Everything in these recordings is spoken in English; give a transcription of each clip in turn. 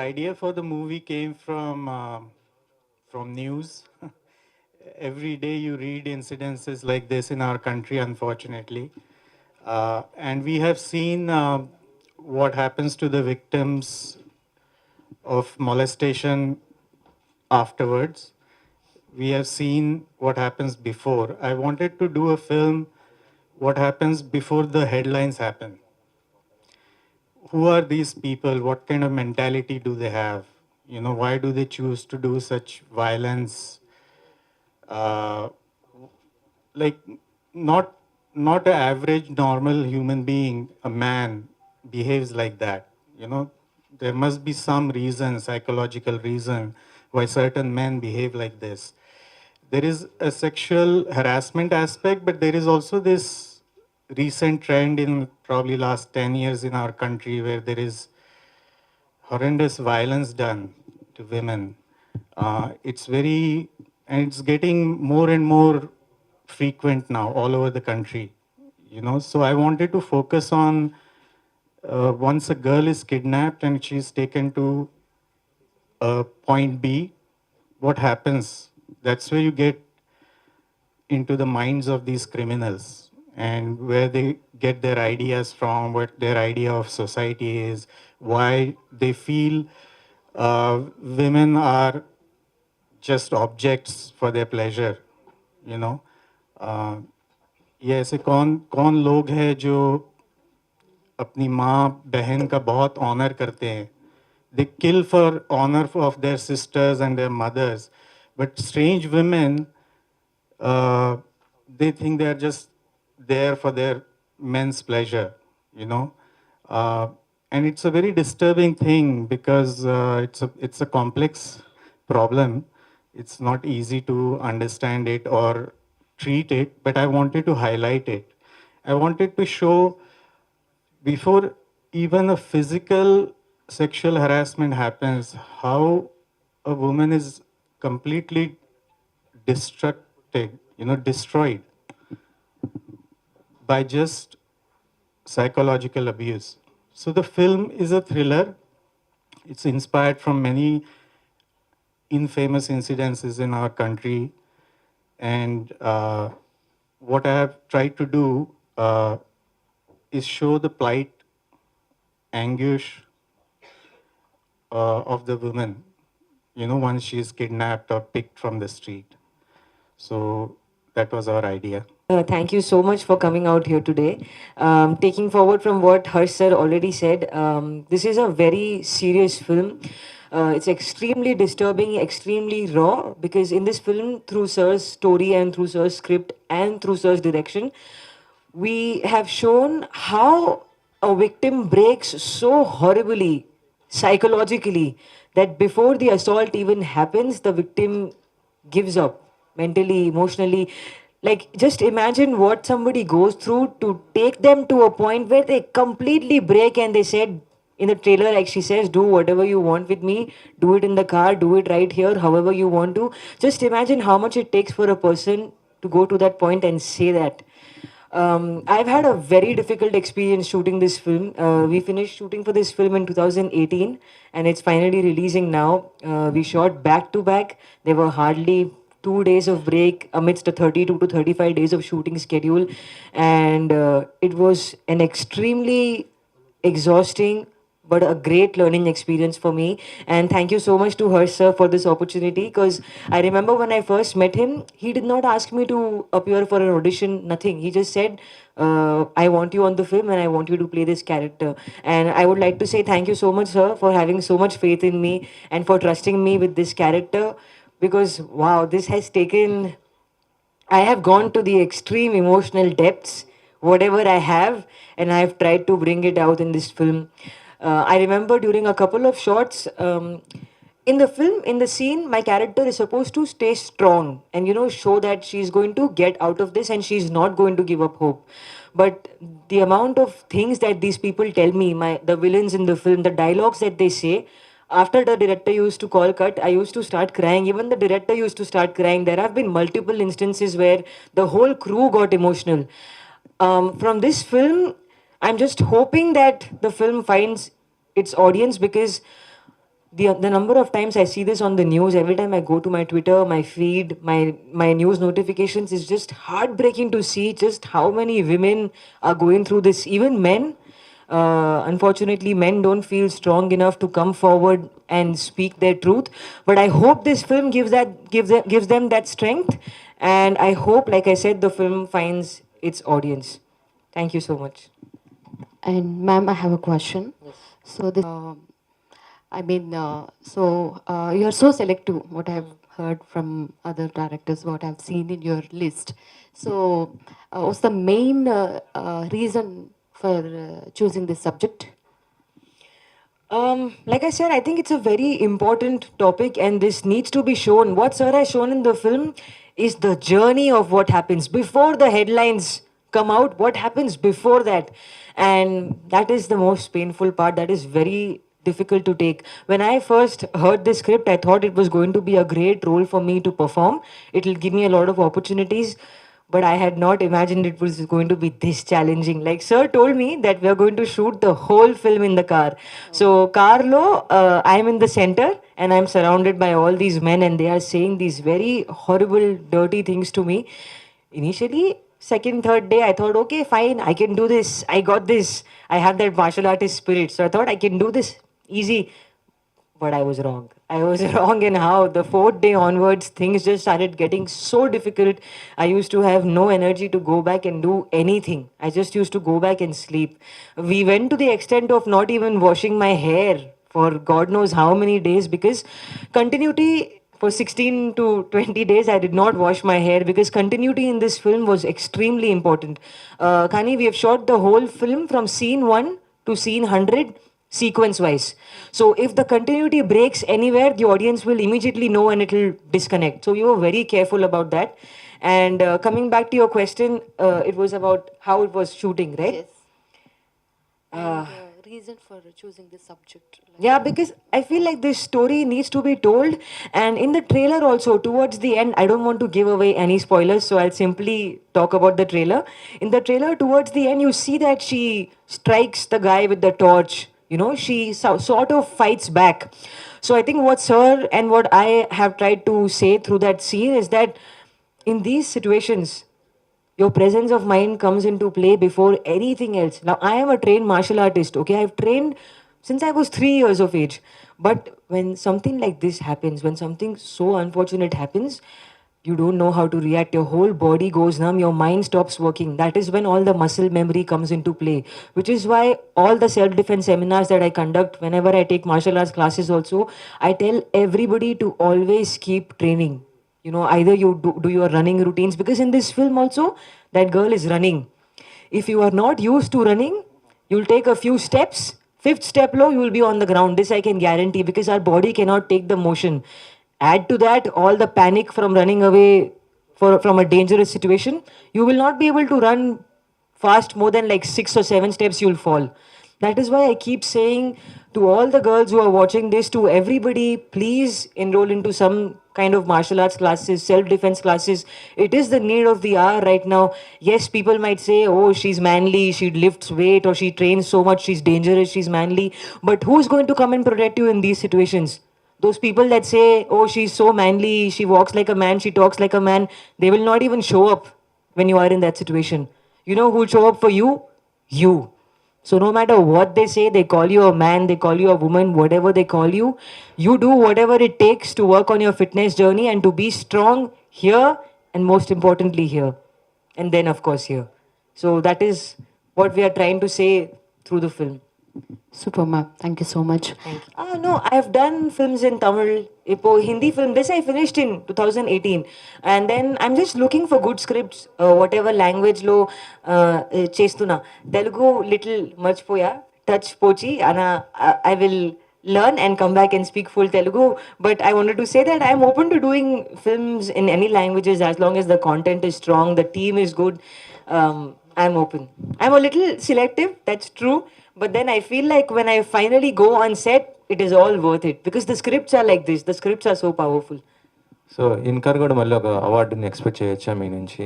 idea for the movie came from news. Every day you read incidences like this in our country, unfortunately. And we have seen what happens to the victims of molestation afterwards. We have seen what happens before. I wanted to do a film, what happens before the headlines happen. Who are these people? What kind of mentality do they have? You know, why do they choose to do such violence? Uh, like not not an average normal human being, a man behaves like that. You know, there must be some reason, psychological reason, why certain men behave like this. There is a sexual harassment aspect, but there is also this recent trend in probably last 10 years in our country where there is horrendous violence done to women. It's very, and it's getting more and more frequent now all over the country. You know, so I wanted to focus on once a girl is kidnapped and she's taken to point B, what happens? That's where you get into the minds of these criminals and where they get their ideas from, what their idea of society is, why they feel women are just objects for their pleasure, you know. ये ऐसे कौन कौन लोग हैं जो अपनी माँ बहन का बहुत ऑनर करते हैं. They kill for honor of their sisters and their mothers, but strange women, they think they are just there for their men's pleasure, you know. And it's a very disturbing thing because it's a complex problem. It's not easy to understand it or treat it, but I wanted to highlight it. I wanted to show before even a physical sexual harassment happens, how a woman is completely destructed, you know, destroyed by just psychological abuse. So the film is a thriller. It's inspired from many infamous incidences in our country. And what I have tried to do is show the plight, anguish of the woman, you know, once she is kidnapped or picked from the street. So that was our idea. Thank you so much for coming out here today. Taking forward from what Harsh sir already said, this is a very serious film. It's extremely disturbing, extremely raw, because in this film, through sir's story and through sir's script and through sir's direction, we have shown how a victim breaks so horribly psychologically that before the assault even happens, the victim gives up mentally, emotionally. Like, just imagine what somebody goes through to take them to a point where they completely break and they said, in the trailer, like she says, do whatever you want with me, do it in the car, do it right here, however you want to. Just imagine how much it takes for a person to go to that point and say that. I've had a very difficult experience shooting this film. We finished shooting for this film in 2018 and it's finally releasing now. We shot back to back. There were hardly 2 days of break amidst a 32 to 35 days of shooting schedule. And it was an extremely exhausting but a great learning experience for me. And thank you so much to Harsh sir for this opportunity, because I remember when I first met him, he did not ask me to appear for an audition, nothing. He just said, I want you on the film and I want you to play this character. And I would like to say thank you so much, sir, for having so much faith in me and for trusting me with this character, because wow, this has taken, I have gone to the extreme emotional depths, whatever I have, and I have tried to bring it out in this film. I remember during a couple of shots, in the film, in the scene, my character is supposed to stay strong and, you know, show that she's going to get out of this and she's not going to give up hope. But the amount of things that these people tell me, the villains in the film, the dialogues that they say, after the director used to call cut, I used to start crying. Even the director used to start crying. There have been multiple instances where the whole crew got emotional. From this film, I'm just hoping that the film finds its audience, because the number of times I see this on the news, every time I go to my Twitter, my feed, my news notifications, is just heartbreaking to see just how many women are going through this. Even men, unfortunately, men don't feel strong enough to come forward and speak their truth. But I hope this film gives them that strength, and I hope, like I said, the film finds its audience. Thank you so much. And ma'am, I have a question. So this, you are so selective. What I've heard from other directors, what I've seen in your list. So, what's the main reason for choosing this subject? Like I said, I think it's a very important topic, and this needs to be shown. What Sir has shown in the film is the journey of what happens before the headlines come out, what happens before that. And that is the most painful part. That is very difficult to take. When I first heard the script, I thought it was going to be a great role for me to perform. It'll give me a lot of opportunities, but I had not imagined it was going to be this challenging. Like Sir told me that we are going to shoot the whole film in the car. So Carlo, I'm in the center and I'm surrounded by all these men, and they are saying these very horrible, dirty things to me. Initially, second, third day, I thought, okay, fine, I can do this. I got this. I have that martial artist spirit. So I thought I can do this easy. But I was wrong. I was wrong in how the fourth day onwards, things just started getting so difficult. I used to have no energy to go back and do anything. I just used to go back and sleep. We went to the extent of not even washing my hair for God knows how many days, because continuity for 16 to 20 days I did not wash my hair, because continuity in this film was extremely important. Kani, we have shot the whole film from scene 1 to scene 100 sequence wise. So if the continuity breaks anywhere, the audience will immediately know and it will disconnect. So we were very careful about that. And coming back to your question, it was about how it was shooting, right? Yes. Uh, Reason for choosing this subject? Yeah, because I feel like this story needs to be told. And in the trailer also, towards the end, I don't want to give away any spoilers, so I'll simply talk about the trailer. In the trailer, towards the end, you see that she strikes the guy with the torch. You know, she sort of fights back. So I think what Sir and what I have tried to say through that scene is that in these situations, your presence of mind comes into play before anything else. Now, I am a trained martial artist, okay? I've trained since I was 3 years of age. But when something like this happens, when something so unfortunate happens, you don't know how to react. Your whole body goes numb, your mind stops working. That is when all the muscle memory comes into play, which is why all the self defense seminars that I conduct, whenever I take martial arts classes, also, I tell everybody to always keep training. You know, either you do your running routines, because in this film also, that girl is running. If you are not used to running, you'll take a few steps. Fifth step low, you will be on the ground. This I can guarantee, because our body cannot take the motion. Add to that all the panic from running away from a dangerous situation. You will not be able to run fast more than like 6 or 7 steps, you'll fall. That is why I keep saying to all the girls who are watching this, to everybody, please enroll into some kind of martial arts classes, self defense classes. It is the need of the hour right now. Yes, people might say, oh, she's manly, she lifts weight, or she trains so much, she's dangerous, she's manly. But who's going to come and protect you in these situations? Those people that say, oh, she's so manly, she walks like a man, she talks like a man, they will not even show up when you are in that situation. You know who'll show up for you? You. So no matter what they say, they call you a man, they call you a woman, whatever they call you do whatever it takes to work on your fitness journey and to be strong here, and most importantly here. And then of course here. So that is what we are trying to say through the film. Super, ma'am. Thank you so much. Thank you. No, I've done films in Tamil. Ipo Hindi film, this I finished in 2018. And then I'm just looking for good scripts, whatever language lo chestuna. Telugu little merchipoya, touch pochi, and I will learn and come back and speak full Telugu. But I wanted to say that I'm open to doing films in any languages as long as the content is strong, the team is good. I'm open. I'm a little selective, that's true. But then I feel like when I finally go on set, it is all worth it, because the scripts are like this. The scripts are so powerful. So Incor కూడా మళ్ళీ ఒక అవార్డుని expect చేయొచ్చా మీ నుంచి?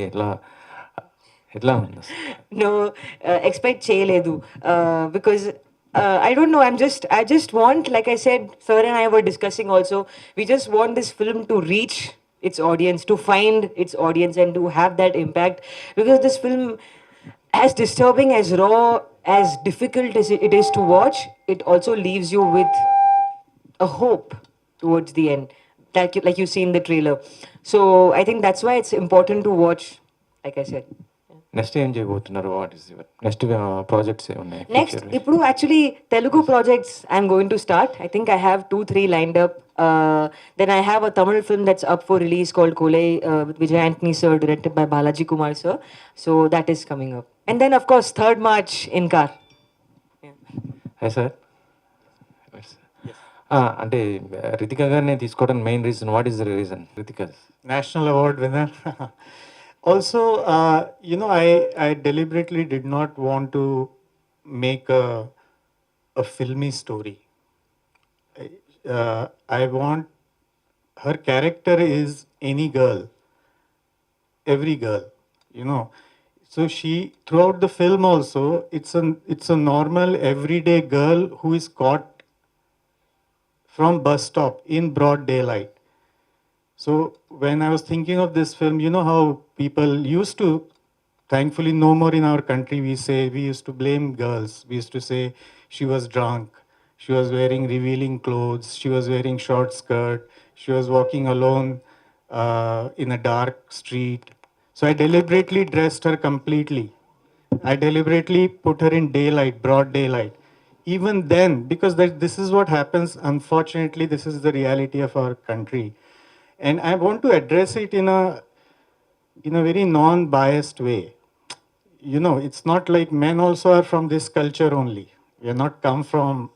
ఎట్లా ఉంది? No, expect చేయలేదు, because I don't know. I just want, like I said, Sir and I were discussing also. We just want this film to reach its audience, to find its audience, and to have that impact. Because this film, as disturbing, as raw, as difficult as it is to watch, it also leaves you with a hope towards the end, like you see in the trailer. So I think that's why it's important to watch. Like I said. Next ఏం చేయబోతున్నారు? What is your next projects ఏమున్నాయి Next, ఫ్యూచర్లో? ఇప్పుడు actually Telugu projects I'm going to start. I think I have 2-3 lined up. Then I have a Tamil film that's up for release called Kolai with Vijay Antony sir, directed by Balaji Kumar sir. So that is coming up. And then of course 3rd March INCAR. Hi sir. అంటే రితిక గారిని తీసుకోవడానికి main reason, what is the reason? Ritika National award winner. Also, I deliberately did not want to make a filmy story. I want her character is any girl, every girl, you know. So she, throughout the film also, it's a normal everyday girl who is caught from bus stop in broad daylight. So when I was thinking of this film, you know how people used to, thankfully no more in our country, we used to blame girls. We used to say she was drunk, she was wearing revealing clothes, she was wearing short skirt, she was walking alone in a dark street. So I deliberately dressed her completely. I deliberately put her in daylight, broad daylight. Even then, because this is what happens, unfortunately, this is the reality of our country. And I want to address it in a very non-biased way. You know, it's not like men also are from this culture only. We are not come from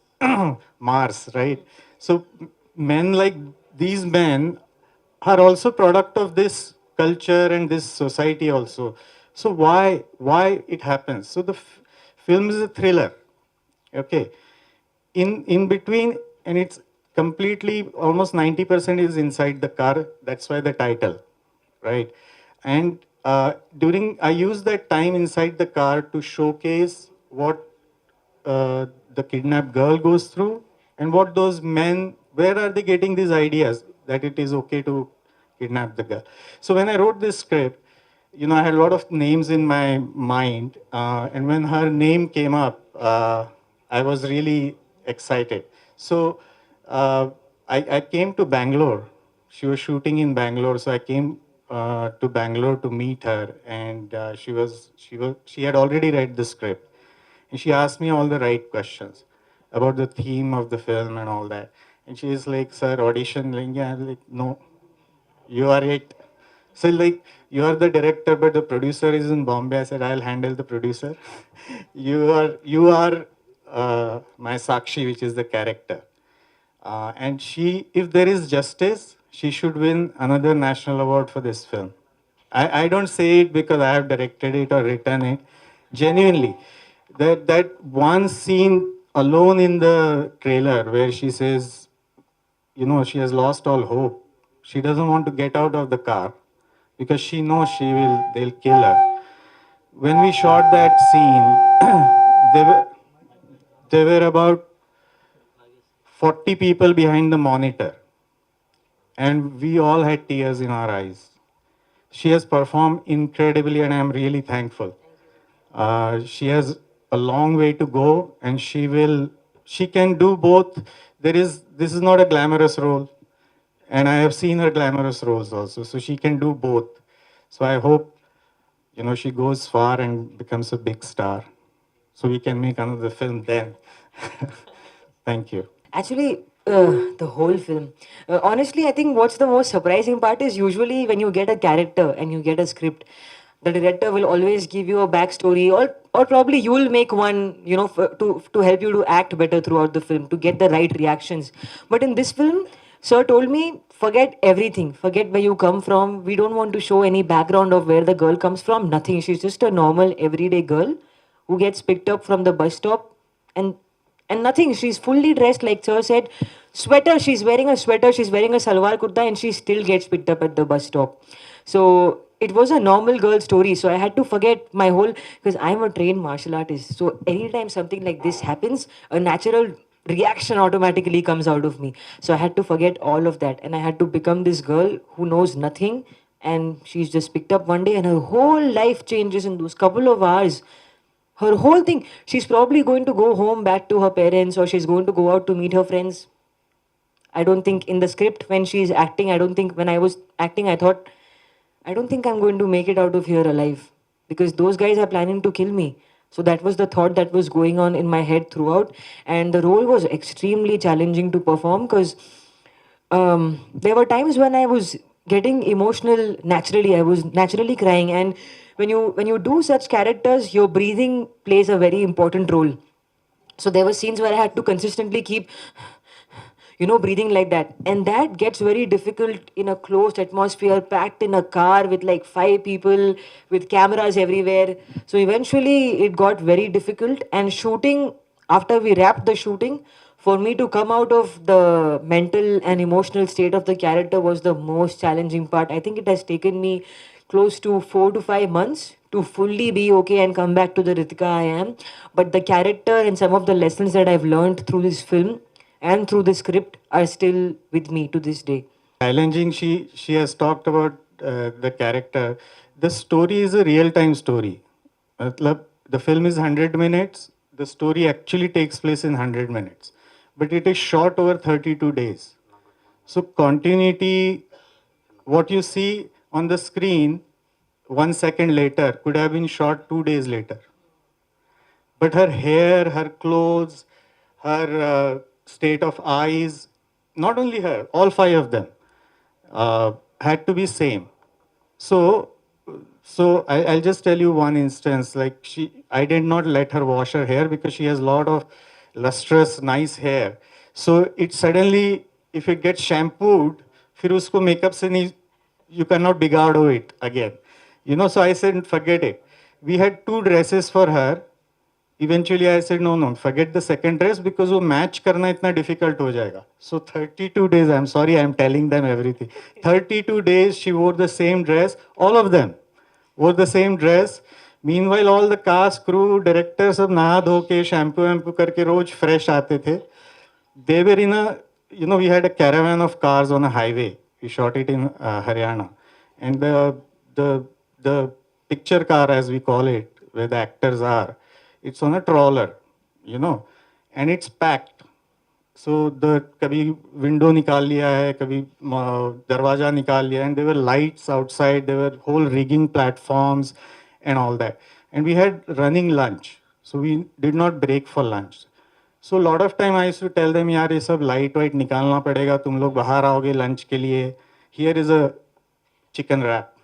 Mars, right? So men, like these men, are also product of this culture and this society also. So why it happens? So the film is a thriller. Okay, in between, and it's completely almost 90% is inside the car. That's why the title, right? And during, I use that time inside the car to showcase what the kidnapped girl goes through, and what those men, where are they getting these ideas that it is okay to kidnap the girl. So when I wrote this script, you know, I had a lot of names in my mind, and when her name came up, I was really excited. So I came to Bangalore. She was shooting in Bangalore, so I came to Bangalore to meet her, and she had already read the script, and she asked me all the right questions about the theme of the film and all that. And she is like, "Sir, audition." Like, yeah, like, no, you are it. So like, you are the director, but the producer is in Bombay. I said, I'll handle the producer. you are my Sakshi, which is the character. And she, if there is justice, she should win another national award for this film. I don't say it because I have directed it or written it. Genuinely, that one scene alone in the trailer where she says, you know, she has lost all hope. She doesn't want to get out of the car because she knows they'll kill her. When we shot that scene, there were about 40 people behind the monitor, and we all had tears in our eyes. She has performed incredibly, and I'm really thankful. She has a long way to go, and she can do both. This is not a glamorous role, and I have seen her glamorous roles also, so she can do both. So I hope, you know, she goes far and becomes a big star, so we can make another film then. Thank you. Actually, the whole film. Honestly, I think what's the most surprising part is usually when you get a character and you get a script, the director will always give you a backstory, or probably you will make one, you know, to help you to act better throughout the film, to get the right reactions. But in this film, sir told me, forget everything, forget where you come from. We don't want to show any background of where the girl comes from. Nothing. She's just a normal everyday girl who gets picked up from the bus stop, and nothing. She's fully dressed, like sir said, sweater. She's wearing a sweater. She's wearing a salwar kurta, and she still gets picked up at the bus stop. So it was a normal girl story. So I had to forget my whole, because I'm a trained martial artist. So anytime something like this happens, a natural reaction automatically comes out of me. So I had to forget all of that, and I had to become this girl who knows nothing. And she's just picked up one day, and her whole life changes in those couple of hours. Her whole thing. She's probably going to go home back to her parents, or she's going to go out to meet her friends. I don't think in the script when she's acting, I don't think when I was acting, I thought, I don't think I'm going to make it out of here alive, because those guys are planning to kill me. So that was the thought that was going on in my head throughout. And the role was extremely challenging to perform, because there were times when I was getting emotional naturally. I was naturally crying. And when you do such characters, your breathing plays a very important role. So there were scenes where I had to consistently keep, breathing like that. And that gets very difficult in a closed atmosphere, packed in a car with like 5 people, with cameras everywhere. So eventually it got very difficult. And shooting, after we wrapped the shooting, for me to come out of the mental and emotional state of the character was the most challenging part. I think it has taken me close to 4 to 5 months to fully be okay and come back to the Ritika I am. But the character and some of the lessons that I've learned through this film and through the script are still with me to this day. Challenging, she has talked about the character. The story is a real-time story. मतलब, the film is 100 minutes. The story actually takes place in 100 minutes. But it is shot over 32 days. So continuity, what you see on the screen 1 second later could have been shot 2 days later. But her hair, her clothes, her state of eyes, not only her, all 5 of them had to be same. So, I'll just tell you one instance. Like I did not let her wash her hair because she has a lot of lustrous, nice hair. So it suddenly, if it gets shampooed, फिर उसको makeup से नहीं, you cannot बिगाड़ो it again. So I said, forget it. We had 2 dresses for her. Eventually I said, no, forget the second dress because वो match करना इतना difficult हो जाएगा. So 32 days, I'm sorry, I'm telling them everything. 32 days she wore the same dress, all of them wore the same dress. Meanwhile, all the cast, crew, directors सब नहा धो के shampoo वैम्पू करके रोज fresh आते थे. They were in a, we had a caravan of cars on a highway. We shot it in Haryana. And the picture car, as we call it, where the actors are, it's on a trawler, and it's packed. So कभी window निकाल लिया है, कभी दरवाजा निकाल लिया, and there were lights outside, there were whole rigging platforms and all that. And we had running lunch, so we did not break for lunch. So a lot of time I used to tell them, यार ये सब light white निकालना पड़ेगा, तुम लोग बाहर आओगे lunch के लिए. Here is a chicken wrap.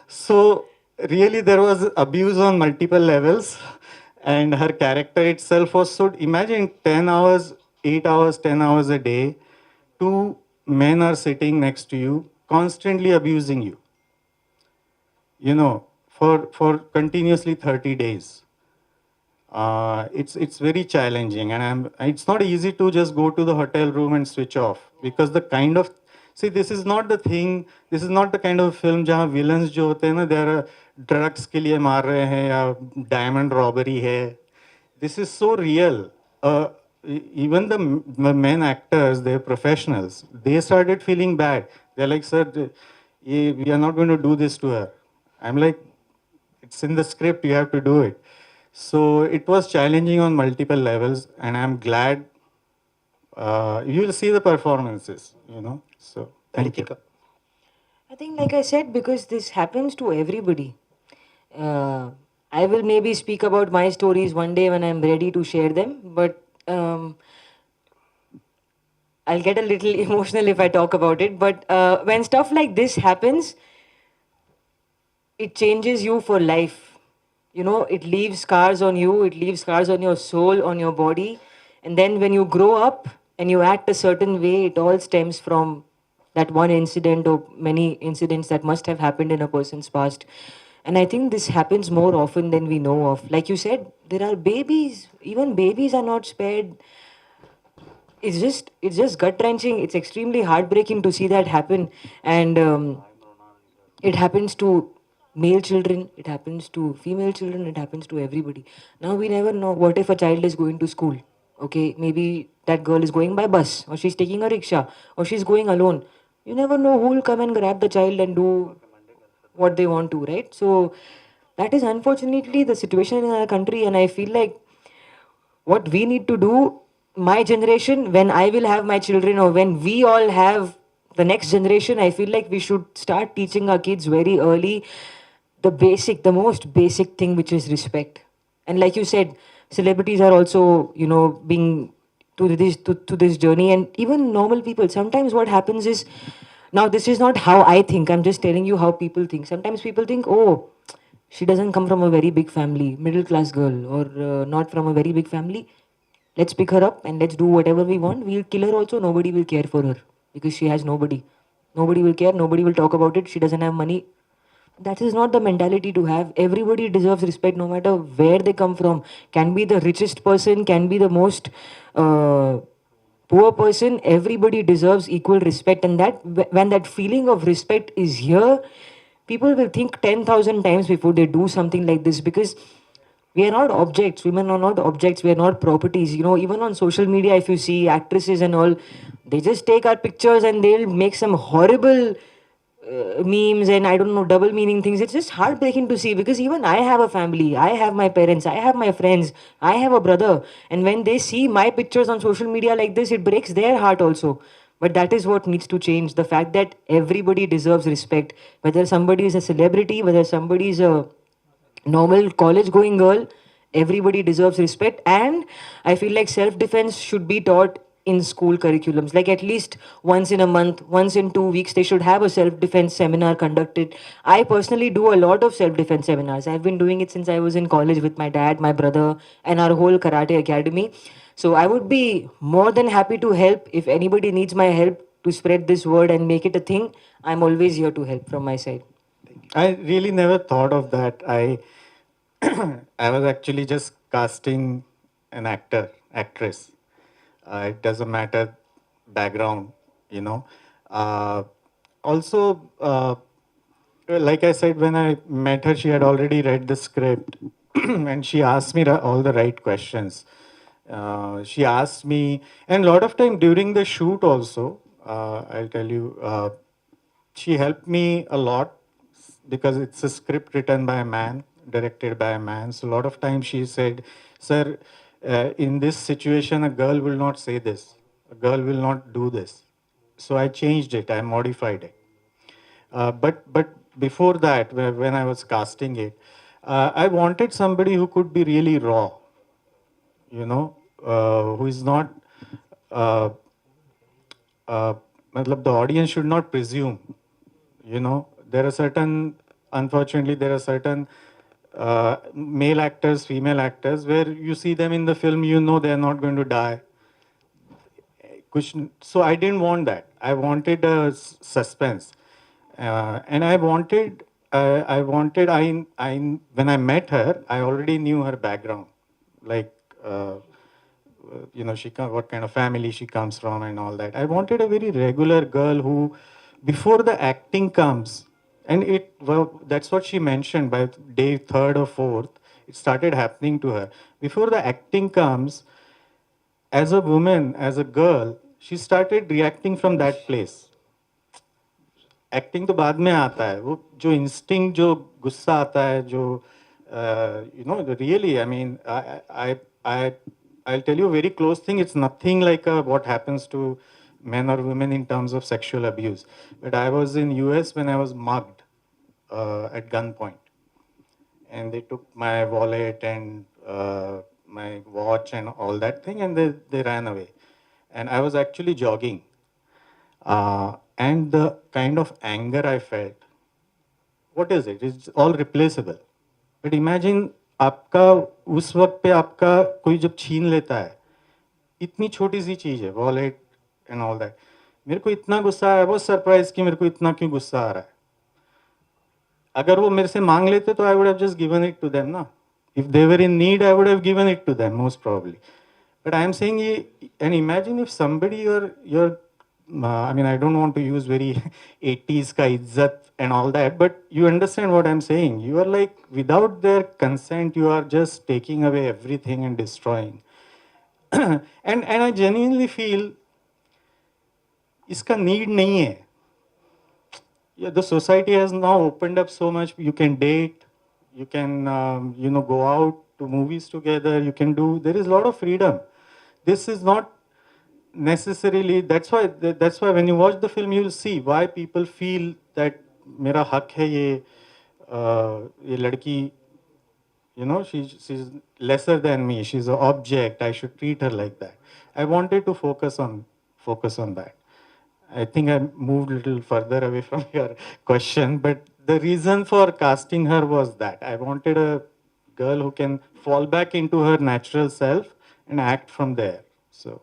So really there was abuse on multiple levels, and her character itself was so, imagine 10 hours, 8 hours, 10 hours a day, 2 men are sitting next to you, constantly abusing you, for continuously 30 days. It's very challenging, and it's not easy to just go to the hotel room and switch off, because the kind of, see, this is not the thing, this is not the kind of film जहाँ villains जो होते हैं ना, they are drugs के लिए मार रहे हैं या diamond robbery है. This is so real. Even the men actors, they're professionals. They started feeling bad. They're like, sir, we are not going to do this to her. I'm like, it's in the script, you have to do it. So it was challenging on multiple levels, and I'm glad you will see the performances, So thank you. I think, like I said, because this happens to everybody. I will maybe speak about my stories one day when I'm ready to share them, but I'll get a little emotional if I talk about it. But when stuff like this happens, it changes you for life. It leaves scars on you, it leaves scars on your soul, on your body. And then when you grow up and you act a certain way, it all stems from that one incident or many incidents that must have happened in a person's past. And I think this happens more often than we know of. Like you said, there are babies, even babies are not spared. It's just gut wrenching. It's extremely heartbreaking to see that happen. And It happens to male children, it happens to female children, it happens to everybody. Now we never know what if a child is going to school. Okay, maybe that girl is going by bus, or she's taking a rickshaw, or she's going alone. You never know who will come and grab the child and do what they want to, right? So that is unfortunately the situation in our country, and I feel like what we need to do, my generation, when I will have my children, or when we all have the next generation, I feel like we should start teaching our kids very early the most basic thing, which is respect. And like you said, celebrities are also, being to this journey, and even normal people. Sometimes what happens is, now this is not how I think, I'm just telling you how people think. Sometimes people think, oh, she doesn't come from a very big family, middle class girl, or not from a very big family. Let's pick her up and let's do whatever we want. We'll kill her also. Nobody will care for her because she has nobody. Nobody will care. Nobody will talk about it. She doesn't have money. That is not the mentality to have. Everybody deserves respect no matter where they come from. Can be the richest person, can be the most uh, poor person. Everybody deserves equal respect. And that when that feeling of respect is here, people will think 10,000 times before they do something like this, because we are not objects. Women are not objects. We are not properties. Even on social media, if you see actresses and all, they just take our pictures and they'll make some horrible memes and I don't know, double meaning things. It's just heartbreaking to see, because even I have a family. I have my parents. I have my friends. I have a brother. And when they see my pictures on social media like this, it breaks their heart also. But that is what needs to change. The fact that everybody deserves respect, whether somebody is a celebrity, whether somebody is a normal college going girl, everybody deserves respect. And I feel like self defense should be taught in school curriculums, like at least once in a month, once in 2 weeks, they should have a self defense seminar conducted. I personally do a lot of self defense seminars. I've been doing it since I was in college with my dad, my brother, and our whole karate academy. So I would be more than happy to help. If anybody needs my help to spread this word and make it a thing, I'm always here to help from my side. I really never thought of that. I was actually just casting an actress. It doesn't matter background, you know. Uh, also, like I said, when I met her, she had already read the script, and she asked me all the right questions. She asked me, and a lot of time during the shoot also, I'll tell you, she helped me a lot because it's a script written by a man, directed by a man. So a lot of times she said, "Sir, in this situation, a girl will not say this. A girl will not do this." So I changed it. I modified it. But before that, when I was casting it, I wanted somebody who could be really raw, who is not. Uh, matlab the audience should not presume. There are certain, unfortunately, there are certain male actors, female actors, where you see them in the film, they are not going to die. So I didn't want that. I wanted a suspense, and when I met her, I already knew her background, like what kind of family she comes from and all that. I wanted a very regular girl who, before the acting comes, and that's what she mentioned. By day third or fourth, it started happening to her. Before the acting comes, as a woman, as a girl, she started reacting from that place. Acting तो बाद में आता है, वो जो instinct, जो गुस्सा आता है, जो really, I mean, I'll tell you a very close thing. It's nothing like what happens to men or women in terms of sexual abuse. But I was in US when I was mugged at gunpoint, and they took my wallet and my watch and all that thing, and they ran away. And I was actually jogging. And the kind of anger I felt, what is it? It's all replaceable. But imagine आपका उस वक्त पे आपका कोई जब छीन लेता है, इतनी छोटी सी चीज़ है, वॉलेट एंड ऑल दैट, मेरे को इतना गुस्सा आया, बहुत सरप्राइज कि मेरे को इतना क्यों गुस्सा आ रहा है. अगर वो मेरे से मांग लेते तो I would have just given it to them ना. If they were in need, I would have given it to them, most probably. But I am saying, and imagine if somebody, your I mean, I don't want to use very 80s ka izzat and all that, but you understand what I'm saying. You are like, without their consent, you are just taking away everything and destroying. And I genuinely feel iska need nahi hai. Yeah, the society has now opened up so much. You can date, you can go out to movies together. You can do. There is a lot of freedom. This is not necessarily. That's why when you watch the film, you'll see why people feel that मेरा हक है ये लड़की. She's lesser than me. She's an object. I should treat her like that. I wanted to focus on that. I think I moved a little further away from your question, but the reason for casting her was that I wanted a girl who can fall back into her natural self and act from there. So